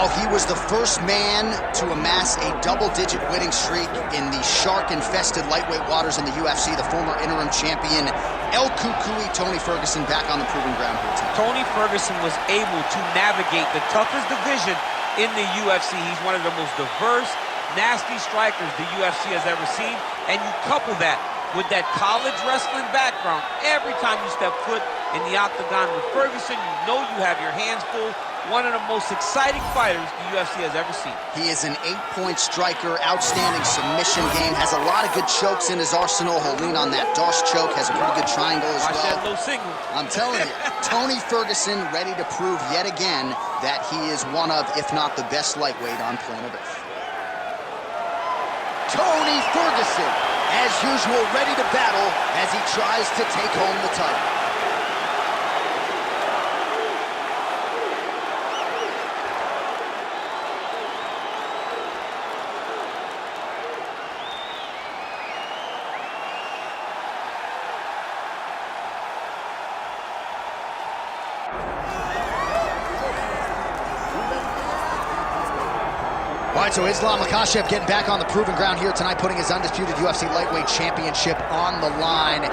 Well, he was the first man to amass a double-digit winning streak in the shark-infested lightweight waters in the UFC. The former interim champion, El Cucuy, Tony Ferguson, back on the proving ground here tonight. Tony Ferguson was able to navigate the toughest division in the UFC. He's one of the most diverse, nasty strikers the UFC has ever seen. And you couple that with that college wrestling background, every time you step foot in the octagon with Ferguson, you know you have your hands full. One of the most exciting fighters the UFC has ever seen. He is an 8-point striker, outstanding submission game, has a lot of good chokes in his arsenal. He'll lean on that Darce choke, has a pretty good triangle as well. Watch that low signal. I'm telling you, Tony Ferguson ready to prove yet again that he is one of, if not the best lightweight on planet Earth. Tony Ferguson, as usual, ready to battle as he tries to take home the title. All right, so Islam Makhachev getting back on the proving ground here tonight, putting his undisputed UFC lightweight championship on the line.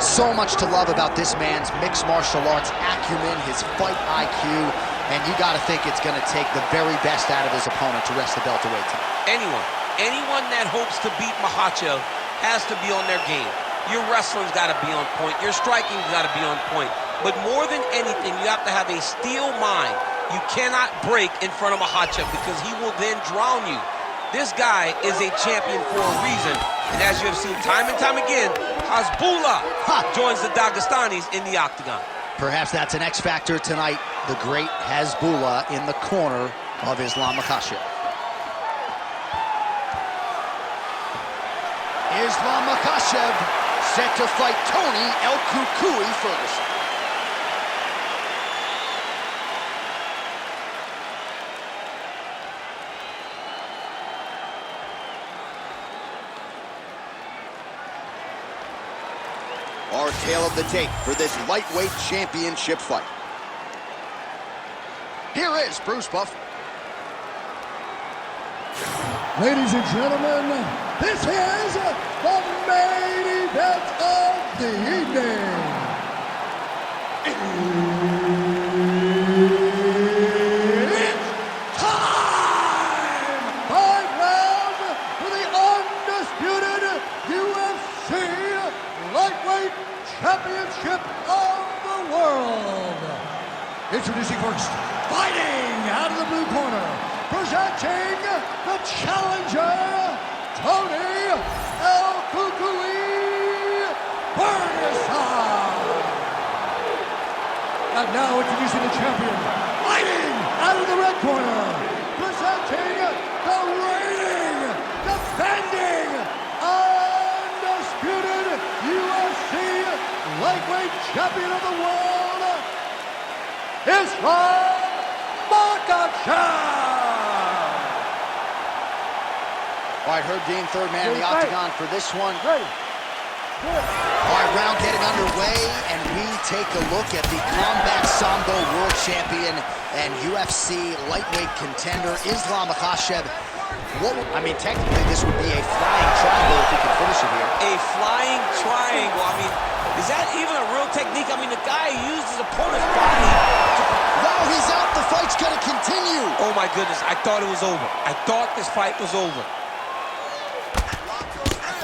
So much to love about this man's mixed martial arts acumen, his fight IQ, and you got to think it's going to take the very best out of his opponent to wrest the belt away tonight. Anyone that hopes to beat Makhachev has to be on their game. Your wrestling's got to be on point. Your striking's got to be on point. But more than anything, you have to have a steel mind. You cannot break in front of Makhachev because he will then drown you. This guy is a champion for a reason. And as you have seen time and time again, Hasbullah joins the Dagestanis in the octagon. Perhaps that's an X factor tonight. The great Hasbullah in the corner of Islam Makhachev. Islam Makhachev set to fight Tony El Cucuy Ferguson. Our tale of the tape for this lightweight championship fight. Here is Bruce Buff. Ladies and gentlemen, this is the main event of the evening. It's time! 5 rounds for the undisputed UFC Lightweight Championship of the world. Introducing first, fighting out of the blue corner, presenting the challenger, Tony El Cucuy Ferguson. And now introducing the champion, fighting out of the red corner, presenting the reigning, defending, undisputed UFC lightweight champion of the world, Islam Makhachev. All right, Herb Dean, third man in the octagon for this one. All right, round getting underway, and we take a look at the Combat Sambo World Champion and UFC lightweight contender, Islam Makhachev. Technically, this would be a flying triangle if he could finish it here. A flying triangle. Is that even a real technique? The guy used his opponent's body to... Wow, he's out. The fight's going to continue. Oh, my goodness. I thought it was over. I thought this fight was over.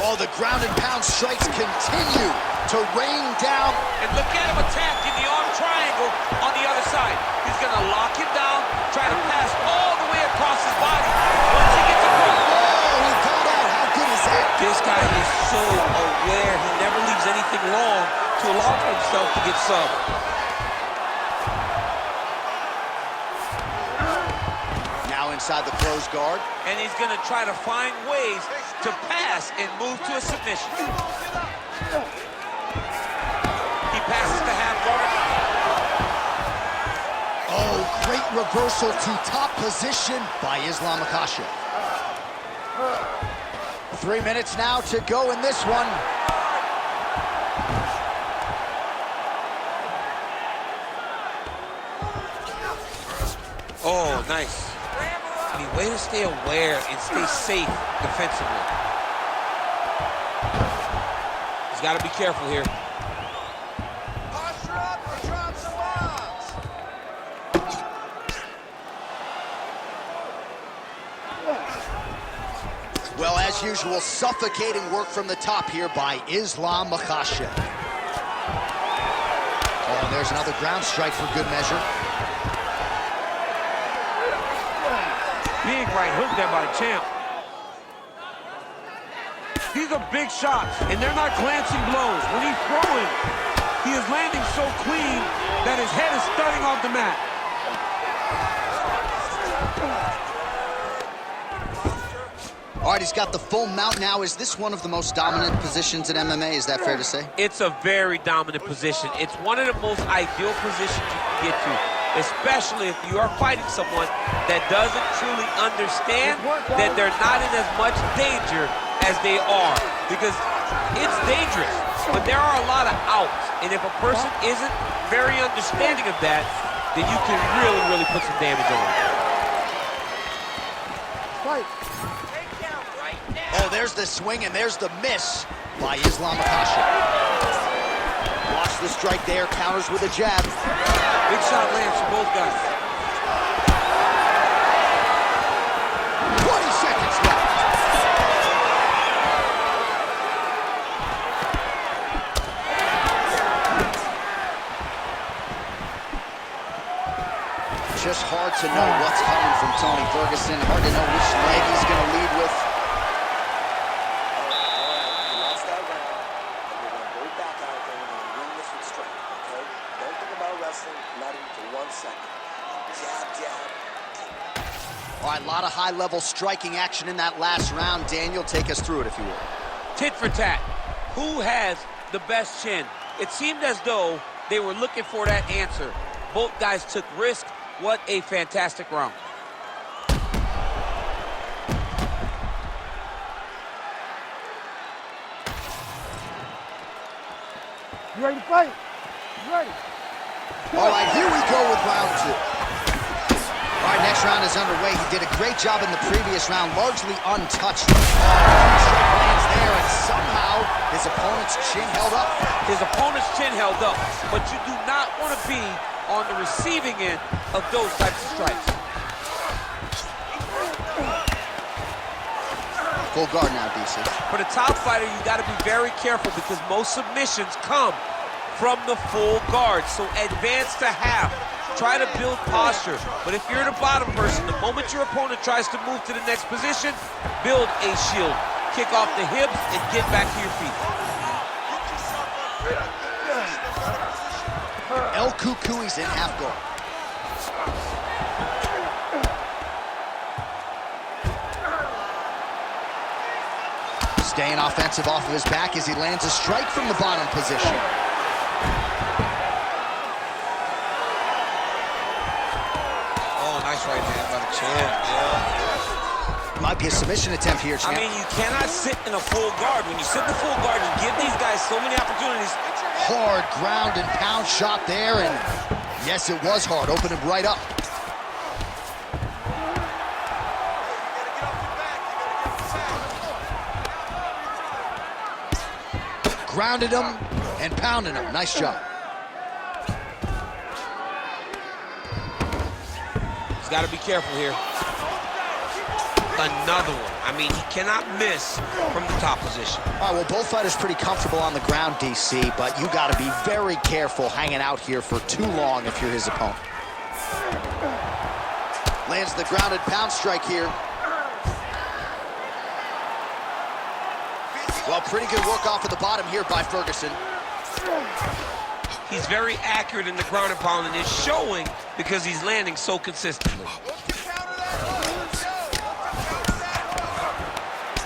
Oh, the ground and pound strikes continue to rain down. And look at him attack in the arm triangle on the other side. He's going to lock him down, try to pass all the way across his body. Once he gets a grip. Oh, he got out. How good is that? This guy is so aware. He never leaves anything long to allow for himself to get subbed. Now inside the closed guard. And he's going to try to find ways to pass and move to a submission. He passes the half guard. Oh, great reversal to top position by Islam Makhachev. 3 minutes now to go in this one. Oh, nice. I mean, way to stay aware and stay safe defensively. He's got to be careful here. Posture up or drop some bombs. Well, as usual, suffocating work from the top here by Islam Makhachev. Oh, and there's another ground strike for good measure. Big right hook there by the champ. These are big shots, and they're not glancing blows. When he's throwing, he is landing so clean that his head is thudding off the mat. All right, he's got the full mount now. Is this one of the most dominant positions in MMA? Is that fair to say? It's a very dominant position. It's one of the most ideal positions you can get to, especially if you are fighting someone that doesn't truly understand that they're not in as much danger as they are, because it's dangerous, but there are a lot of outs, and if a person isn't very understanding of that, then you can really put some damage on them. Oh, there's the swing, and there's the miss by Islam Makhachev. Watch the strike there, counters with a jab. Big shot lands for both guys. 20 seconds left. Just hard to know what's coming from Tony Ferguson. Hard to know which leg he's going to lead with. Lost that round, and you're going to go back out there and you're going to win this with strength, okay? Don't think about wrestling, not even for 1 second. Jab, jab. All right, a lot of high-level striking action in that last round. Daniel, take us through it, if you will. Tit for tat. Who has the best chin? It seemed as though they were looking for that answer. Both guys took risk. What a fantastic round. You ready to fight? You ready? All right, here we go with round two. All right, next round is underway. He did a great job in the previous round, largely untouched. Strike lands there, and somehow his opponent's chin held up. His opponent's chin held up, but you do not want to be on the receiving end of those types of strikes. Full guard now, DC. For the top fighter, you got to be very careful because most submissions come from the full guard. So advance to half. Try to build posture. But if you're the bottom person, the moment your opponent tries to move to the next position, build a shield. Kick off the hips and get back to your feet. El Cucuy's in half guard. Staying offensive off of his back as he lands a strike from the bottom position. Oh, nice right hand by the champ. Yeah. Might be a submission attempt here, champ. I mean, you cannot sit in a full guard. When you sit in a full guard, you give these guys so many opportunities. Hard ground and pound shot there, and yes, it was hard. Opened him right up. Grounded him and pounded him. Nice job. He's got to be careful here. Another one. I mean, he cannot miss from the top position. All right, well, both fighters pretty comfortable on the ground, DC, but you got to be very careful hanging out here for too long if you're his opponent. Lands the grounded pound strike here. Well, pretty good work off of the bottom here by Ferguson. He's very accurate in the ground and pound, and it's showing because he's landing so consistently.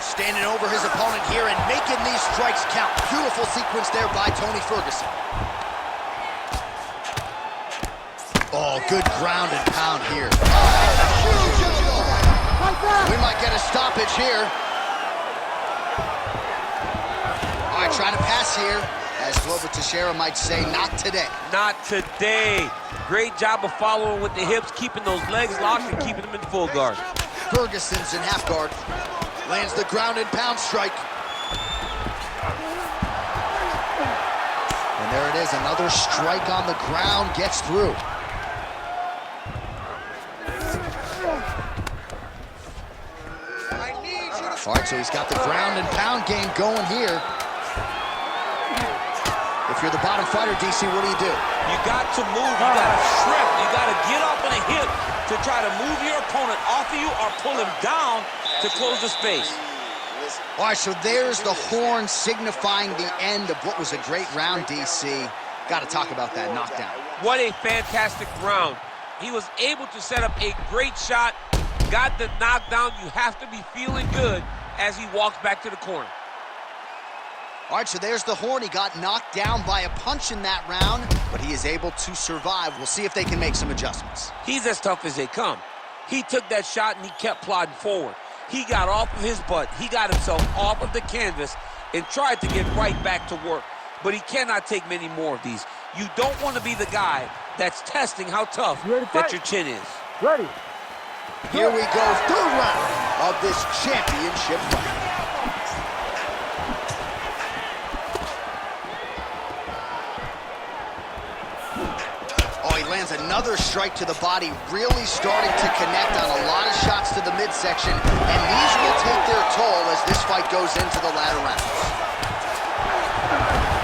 Standing over his opponent here and making these strikes count. Beautiful sequence there by Tony Ferguson. Oh, good ground and pound here. We might get a stoppage here. All right, trying to pass here. As Glover Teixeira might say, not today. Not today. Great job of following with the hips, keeping those legs locked and keeping them in full guard. Ferguson's in half guard. Lands the ground and pound strike. And there it is, another strike on the ground, gets through. All right, so he's got the ground and pound game going here. If you're the bottom fighter, DC, what do? You got to move, you got to strip, you got to get up on a hip to try to move your opponent off of you or pull him down to close the space. All right, so there's the horn signifying the end of what was a great round, DC. Got to talk about that knockdown. What a fantastic round. He was able to set up a great shot, got the knockdown. You have to be feeling good as he walks back to the corner. All right, so there's the horn. He got knocked down by a punch in that round, but he is able to survive. We'll see if they can make some adjustments. He's as tough as they come. He took that shot and he kept plodding forward. He got off of his butt. He got himself off of the canvas and tried to get right back to work. But he cannot take many more of these. You don't want to be the guy that's testing how tough that your chin is. Ready. Here we go, third round of this championship fight. Oh, he lands another strike to the body, really starting to connect on a lot of shots to the midsection, and these will take their toll as this fight goes into the latter rounds.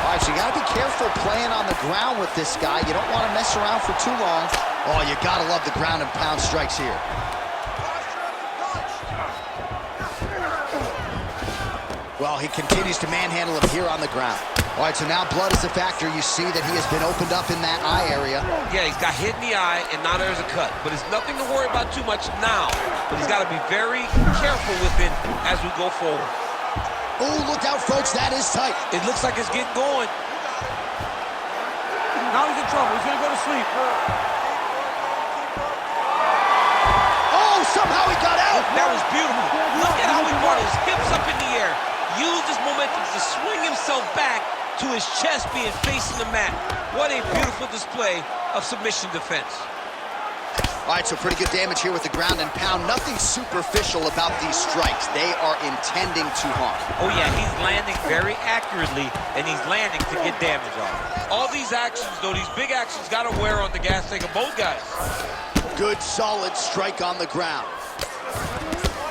All right, so you gotta be careful playing on the ground with this guy. You don't want to mess around for too long. Oh, you gotta love the ground and pound strikes here. Well, he continues to manhandle him here on the ground. All right, so now blood is a factor. You see that he has been opened up in that eye area. Yeah, he's got hit in the eye, and now there's a cut. But it's nothing to worry about too much now. But he's got to be very careful with it as we go forward. Oh, look out, folks. That is tight. It looks like it's getting going. Now he's in trouble. He's going to go to sleep. Oh, somehow he got out. That was beautiful. Look at how he brought his hips up in the air. Used his momentum to swing himself back to his chest being facing the mat. What a beautiful display of submission defense. All right, so pretty good damage here with the ground and pound. Nothing superficial about these strikes. They are intending to harm. Oh, yeah, he's landing very accurately, and he's landing to get damage off. All these actions, though, these big actions, got to wear on the gas tank of both guys. Good, solid strike on the ground.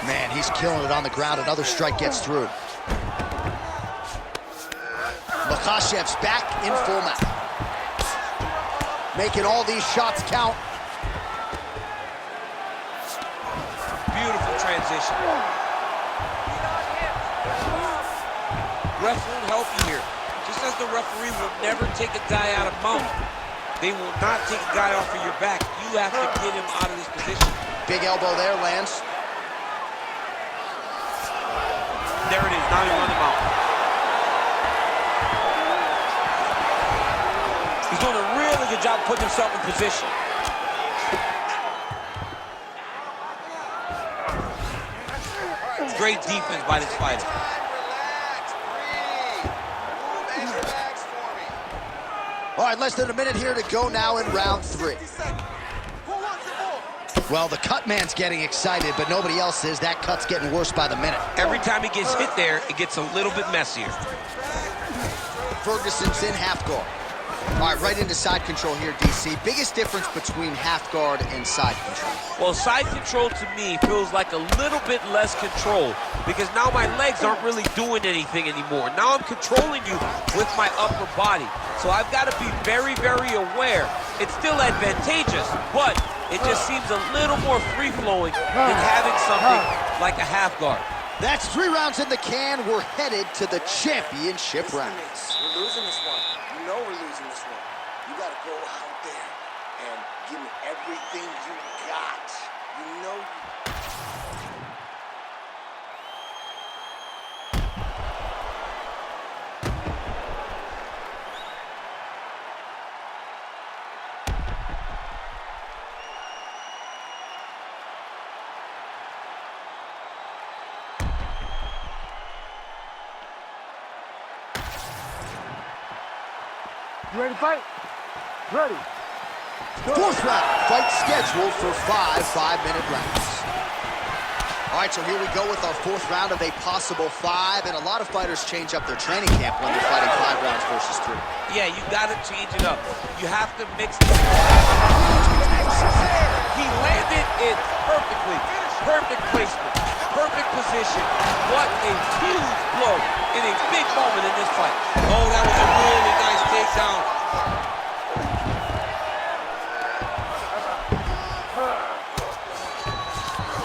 Man, he's killing it on the ground. Another strike gets through. Makhachev's back in full mount. Making all these shots count. Beautiful transition. Ref won't help you here. Just as the referee will never take a guy out of mount, they will not take a guy off of your back. You have to get him out of this position. Big elbow there, lands. There it is. Now you run him out. He's doing a really good job putting himself in position. Great defense by this fighter. All right, less than a minute here to go now in round 3. Well, the cut man's getting excited, but nobody else is. That cut's getting worse by the minute. Every time he gets hit there, it gets a little bit messier. Ferguson's in half guard. All right, right into side control here, DC. Biggest difference between half guard and side control? Well, side control to me feels like a little bit less control because now my legs aren't really doing anything anymore. Now I'm controlling you with my upper body. So I've got to be very, very aware. It's still advantageous, but it just seems a little more free-flowing than having something like a half guard. That's 3 rounds in the can. We're headed to the championship rounds. We're losing this one. You know we're losing this one. You got to go out there and give me everything you got. You know You ready to fight? Ready. Fourth round, fight scheduled for 5 5-minute rounds. All right, so here we go with our 4th round of a possible 5, and a lot of fighters change up their training camp when they're fighting 5 rounds versus 3. Yeah, you got to change it up. You have to mix it. He landed it perfectly. Perfect placement. Perfect position. What a huge blow in a big moment in this fight. Oh, that was a really nice takedown.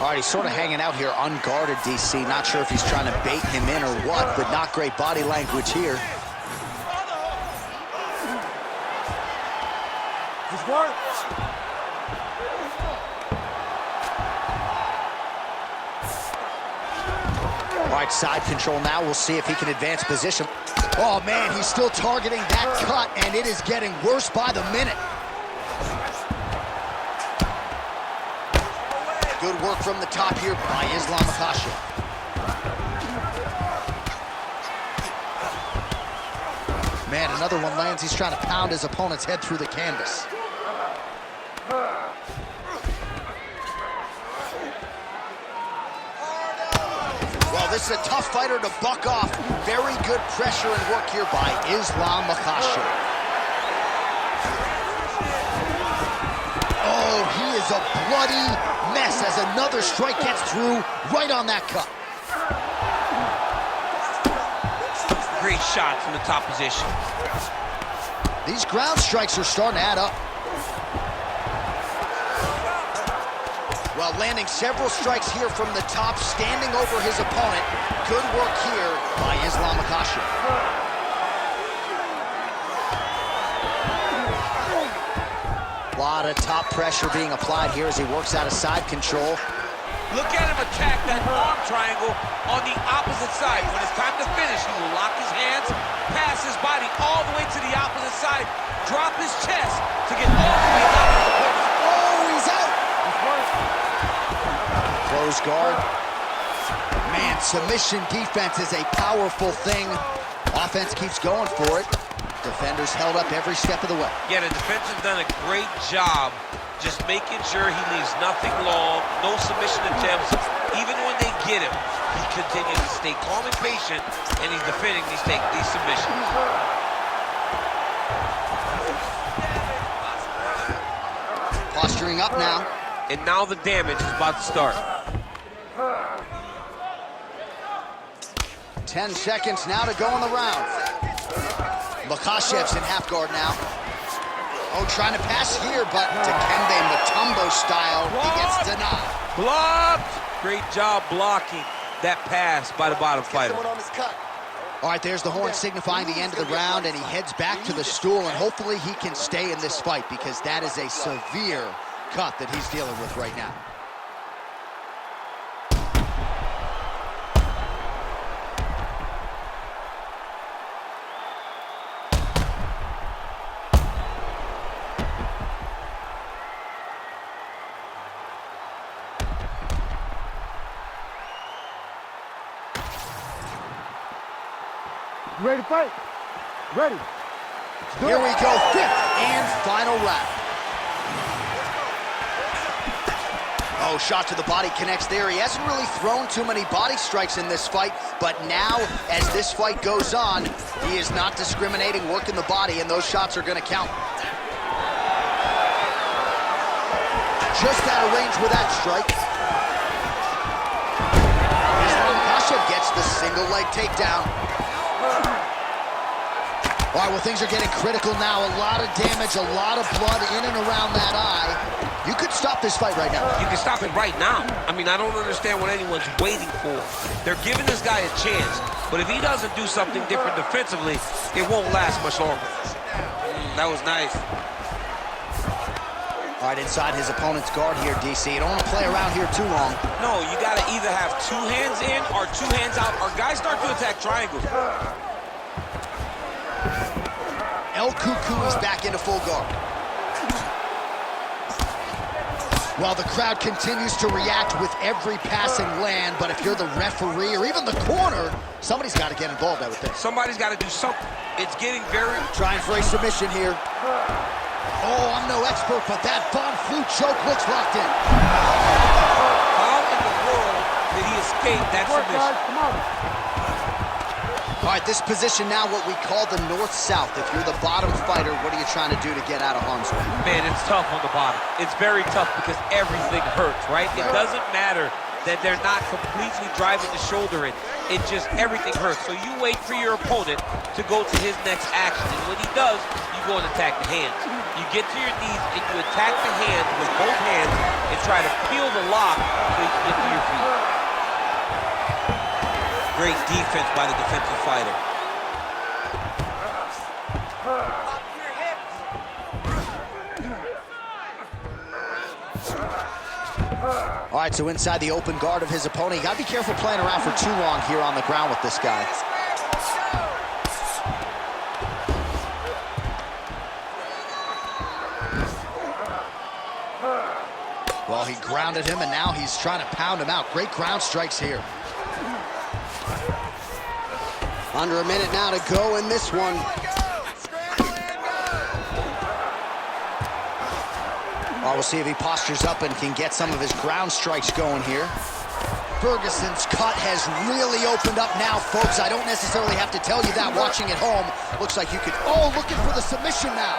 All right, he's sort of hanging out here unguarded, DC. Not sure if he's trying to bait him in or what, but not great body language here. All right, side control now. We'll see if he can advance position. Oh, man, he's still targeting that cut, and it is getting worse by the minute. Good work from the top here by Islam Makhachev. Man, another one lands. He's trying to pound his opponent's head through the canvas. Well, this is a tough fighter to buck off. Very good pressure and work here by Islam Makhachev. Oh, he is a bloody mess as another strike gets through right on that cut. Great shot from the top position. These ground strikes are starting to add up. Well, landing several strikes here from the top, standing over his opponent. Good work here by Islam Makhachev. A lot of top pressure being applied here as he works out of side control. Look at him attack that arm triangle on the opposite side. When it's time to finish, he will lock his hands, pass his body all the way to the opposite side, drop his chest to get all the way out of the place. Oh, he's out! Close guard. Man, submission defense is a powerful thing. Offense keeps going for it. Defenders held up every step of the way. Yeah, the defense has done a great job just making sure he leaves nothing long, no submission attempts. Even when they get him, he continues to stay calm and patient, and he's defending these submissions. Posturing up now. And now the damage is about to start. 10 seconds now to go in the round. Makhachev's in half guard now. Oh, trying to pass here, but Dikembe Mutombo style, he gets denied. Blocked! Great job blocking that pass by the bottom fighter. All right, there's the horn signifying the end of the round, and he heads back to the stool, and hopefully he can stay in this fight because that is a severe cut that he's dealing with right now. Ready to fight? Ready. Here we go, 5th and final round. Oh, shot to the body connects there. He hasn't really thrown too many body strikes in this fight, but now, as this fight goes on, he is not discriminating, working the body, and those shots are going to count. Just out of range with that strike. Makhachev gets the single leg takedown. All right, well, things are getting critical now. A lot of damage, a lot of blood in and around that eye. You could stop this fight right now. You can stop it right now. I mean, I don't understand what anyone's waiting for. They're giving this guy a chance, but if he doesn't do something different defensively, it won't last much longer. That was nice. All right, inside his opponent's guard here, DC. You don't want to play around here too long. No, you got to either have 2 hands in or 2 hands out, or guys start to attack triangles. El Cuckoo is back into full guard. Well, the crowd continues to react with every passing land, but if you're the referee or even the corner, somebody's got to get involved, I would think. Somebody's got to do something. It's getting very... Trying for a submission here. Oh, I'm no expert, but that Von Flue choke looks locked in. How in the world did did he escape that submission. Come on. All right, this position now, what we call the north-south. If you're the bottom fighter, what are you trying to do to get out of harm's way? Man, it's tough on the bottom. It's very tough because everything hurts, right? It doesn't matter that they're not completely driving the shoulder in. It just, everything hurts. So you wait for your opponent to go to his next action. And when he does, you go and attack the hands. You get to your knees and you attack the hands with both hands and try to peel the lock so you can get to your feet. Great defense by the defensive fighter. All right, so inside the open guard of his opponent, you got to be careful playing around for too long here on the ground with this guy. Well, he grounded him, and now he's trying to pound him out. Great ground strikes here. Under a minute now to go in this one. Well, we'll see if he postures up and can get some of his ground strikes going here. Ferguson's cut has really opened up now, folks. I don't necessarily have to tell you that watching at home. Looks like you could... Oh, looking for the submission now.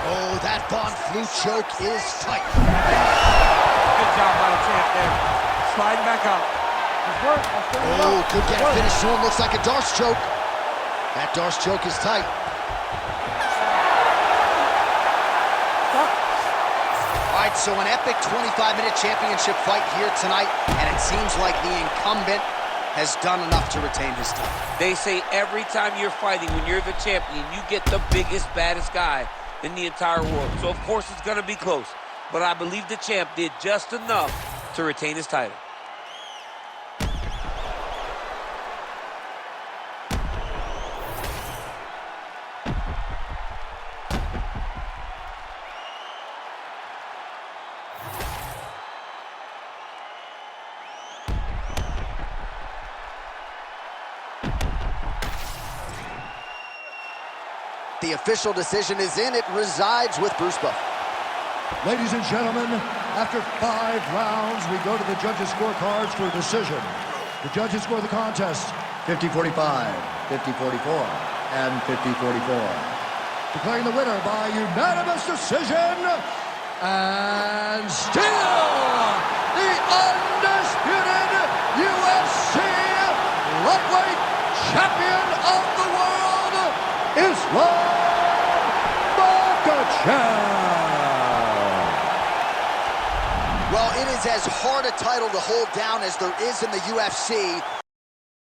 Oh, that Von Flue choke is tight. Good job by the champ there. Sliding back out. Oh, could get a finish soon. Looks like a Darce choke. That Darce choke is tight. All right, so an epic 25-minute championship fight here tonight, and it seems like the incumbent has done enough to retain his title. They say every time you're fighting, when you're the champion, you get the biggest, baddest guy in the entire world. So, of course, it's going to be close. But I believe the champ did just enough to retain his title. The official decision is in. It resides with Bruce Buffer. Ladies and gentlemen, after 5 rounds, we go to the judges' scorecards for a decision. The judges score the contest 50-45, 50-44, and 50-44. Declaring the winner by unanimous decision, and still the undisputed UFC lightweight champion of the world, Islam Makhachev. Well, it is as hard a title to hold down as there is in the UFC.